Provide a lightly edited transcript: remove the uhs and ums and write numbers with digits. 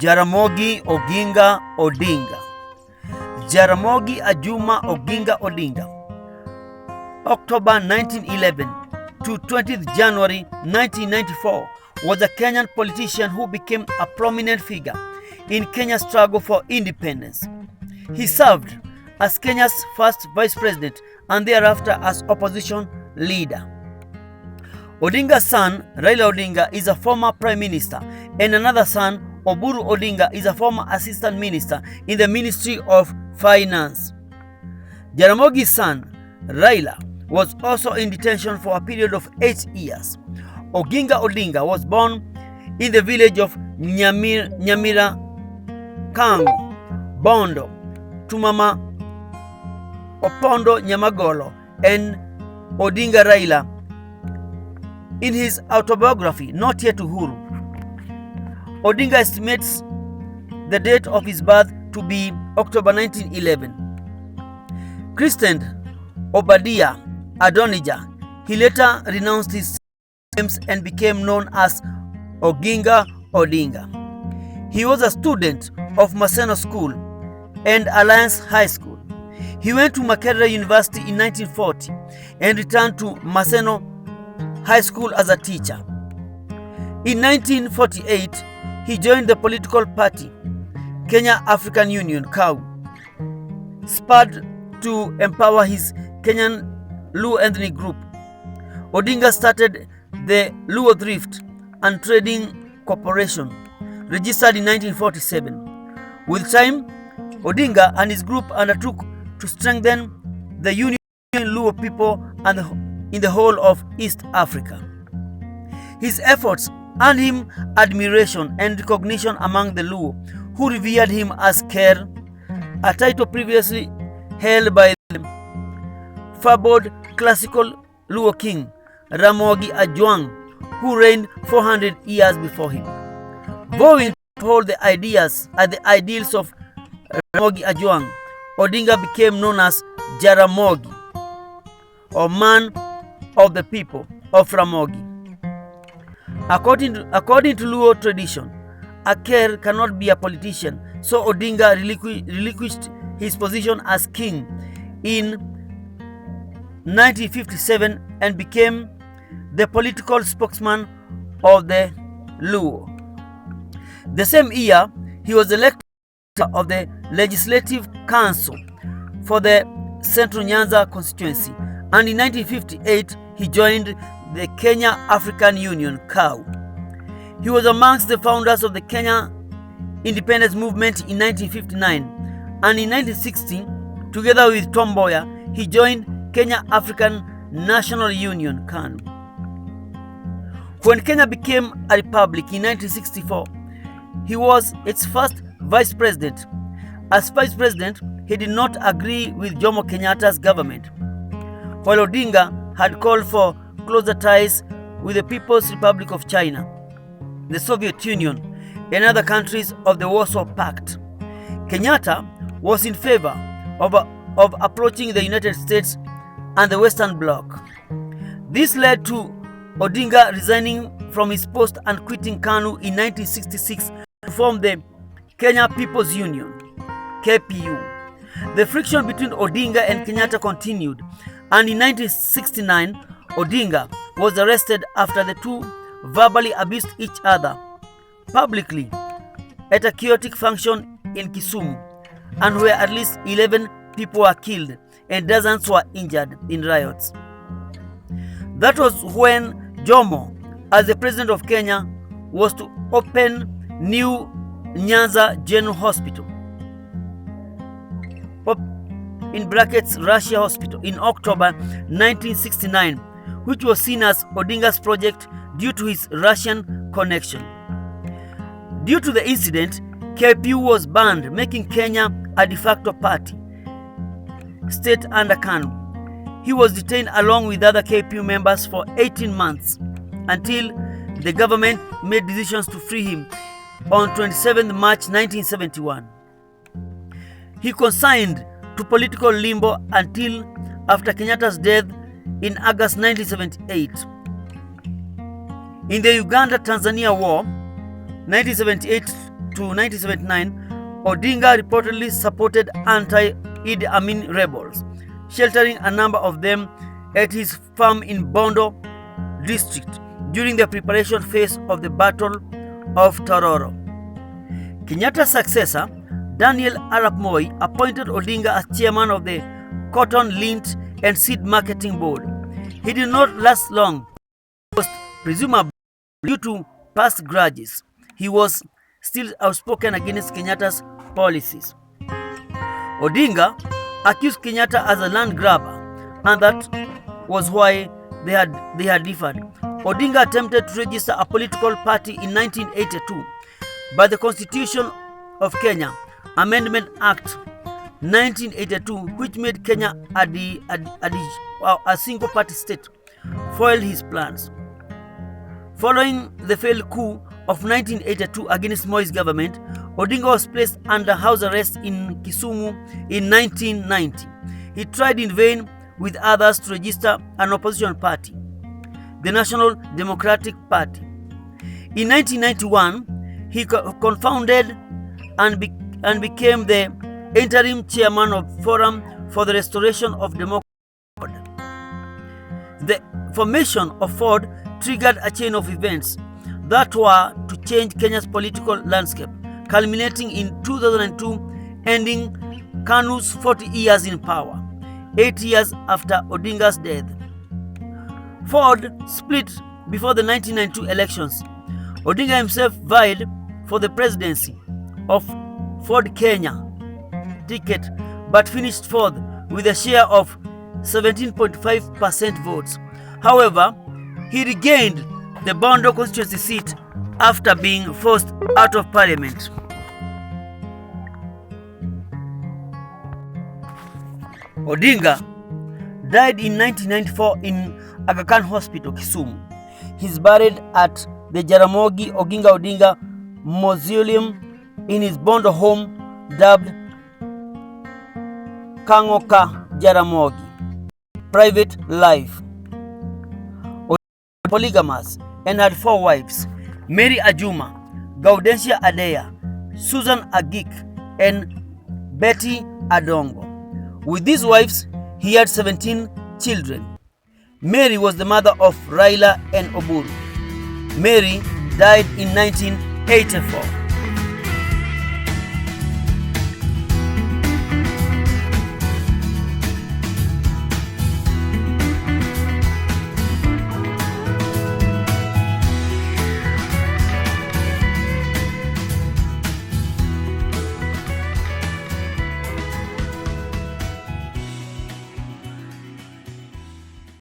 Jaramogi Oginga Odinga. Jaramogi Ajuma Oginga Odinga, October 1911 to 20th January 1994, was a Kenyan politician who became a prominent figure in Kenya's struggle for independence. He served as Kenya's first vice president and thereafter as opposition leader. Odinga's son, Raila Odinga, is a former prime minister, and another son, Oburu Odinga, is a former assistant minister in the Ministry of Finance. Jaramogi's son, Raila, was also in detention for a period of 8 years. Oginga Odinga was born in the village of Nyamira, Kango, Bondo, Tumama, Opondo, Nyamagolo, and Odinga Raila. In his autobiography, Not Yet Uhuru, Odinga estimates the date of his birth to be October 1911. Christened Obadiah Adonijah, he later renounced his names and became known as Oginga Odinga. He was a student of Maseno School and Alliance High School. He went to Makerere University in 1940 and returned to Maseno High School as a teacher. In 1948, he joined the political party Kenya African Union (KAU), spurred to empower his Kenyan Luo ethnic group. Odinga started the Luo Thrift and Trading Corporation, registered in 1947. With time, Odinga and his group undertook to strengthen the union between Luo people and in the whole of East Africa. His efforts earned him admiration and recognition among the Luo, who revered him as Ker, a title previously held by the fabled classical Luo king Jaramogi Ajwang, who reigned 400 years before him. Vowing to hold the ideas and the ideals of Jaramogi Ajwang, Odinga became known as Jaramogi, or man of the people of Ramogi. According to Luo tradition, a Ker cannot be a politician, so Odinga relinquished his position as king in 1957 and became the political spokesman of the Luo. The same year, he was elected of the Legislative Council for the Central Nyanza constituency, and in 1958 he joined the Kenya African Union (KAU). He was amongst the founders of the Kenya independence movement in 1959, and in 1960, together with Tom Mboya, he joined Kenya African National Union (KANU). When Kenya became a republic in 1964, he was its first vice president. As vice president, he did not agree with Jomo Kenyatta's government, while Odinga had called for closer ties with the People's Republic of China, the Soviet Union, and other countries of the Warsaw Pact. Kenyatta was in favor of approaching the United States and the Western Bloc. This led to Odinga resigning from his post and quitting KANU in 1966 to form the Kenya People's Union (KPU). The friction between Odinga and Kenyatta continued, and in 1969, Odinga was arrested after the two verbally abused each other publicly at a chaotic function in Kisumu, and where at least 11 people were killed and dozens were injured in riots. That was when Jomo, as the president of Kenya, was to open new Nyanza General Hospital, in brackets Russia Hospital, in October 1969, which was seen as Odinga's project due to his Russian connection. Due to the incident, KPU was banned, making Kenya a de facto party state under KANU. He was detained along with other KPU members for 18 months until the government made decisions to free him on 27 March 1971. He consigned to political limbo until after Kenyatta's death in August 1978. In the Uganda-Tanzania War, 1978 to to 1979, Odinga reportedly supported anti-Idi Amin rebels, sheltering a number of them at his farm in Bondo district during the preparation phase of the Battle of Tororo. Kenyatta's successor, Daniel Arap Moi, appointed Odinga as chairman of the Cotton, Lint and Seed Marketing Board. He did not last long, presumably due to past grudges. He was still outspoken against Kenyatta's policies. Odinga accused Kenyatta as a land grabber, and that was why they had differed. Odinga attempted to register a political party in 1982, but the Constitution of Kenya Amendment Act 1982, which made Kenya a single-party state, foiled his plans. Following the failed coup of 1982 against Moi's government, Odinga was placed under house arrest in Kisumu in 1990. He tried in vain with others to register an opposition party, the National Democratic Party. In 1991, he confounded and became the interim chairman of Forum for the Restoration of Democracy. The formation of FORD triggered a chain of events that were to change Kenya's political landscape, culminating in 2002, ending KANU's 40 years in power, 8 years after Odinga's death. FORD split before the 1992 elections. Odinga himself vied for the presidency of FORD Kenya ticket, but finished fourth with a share of 17.5% votes. However, he regained the Bondo constituency seat after being forced out of parliament. Odinga died in 1994 in Aga Khan Hospital, Kisumu. He is buried at the Jaramogi Oginga Odinga Mausoleum in his Bondo home dubbed Kangoka Jaramogi. Private life. Odinga was polygamous and had 4 wives: Mary Ajuma, Gaudensia Adeya, Susan Agik, and Betty Adongo. With these wives, he had 17 children. Mary was the mother of Raila and Oburu. Mary died in 1984.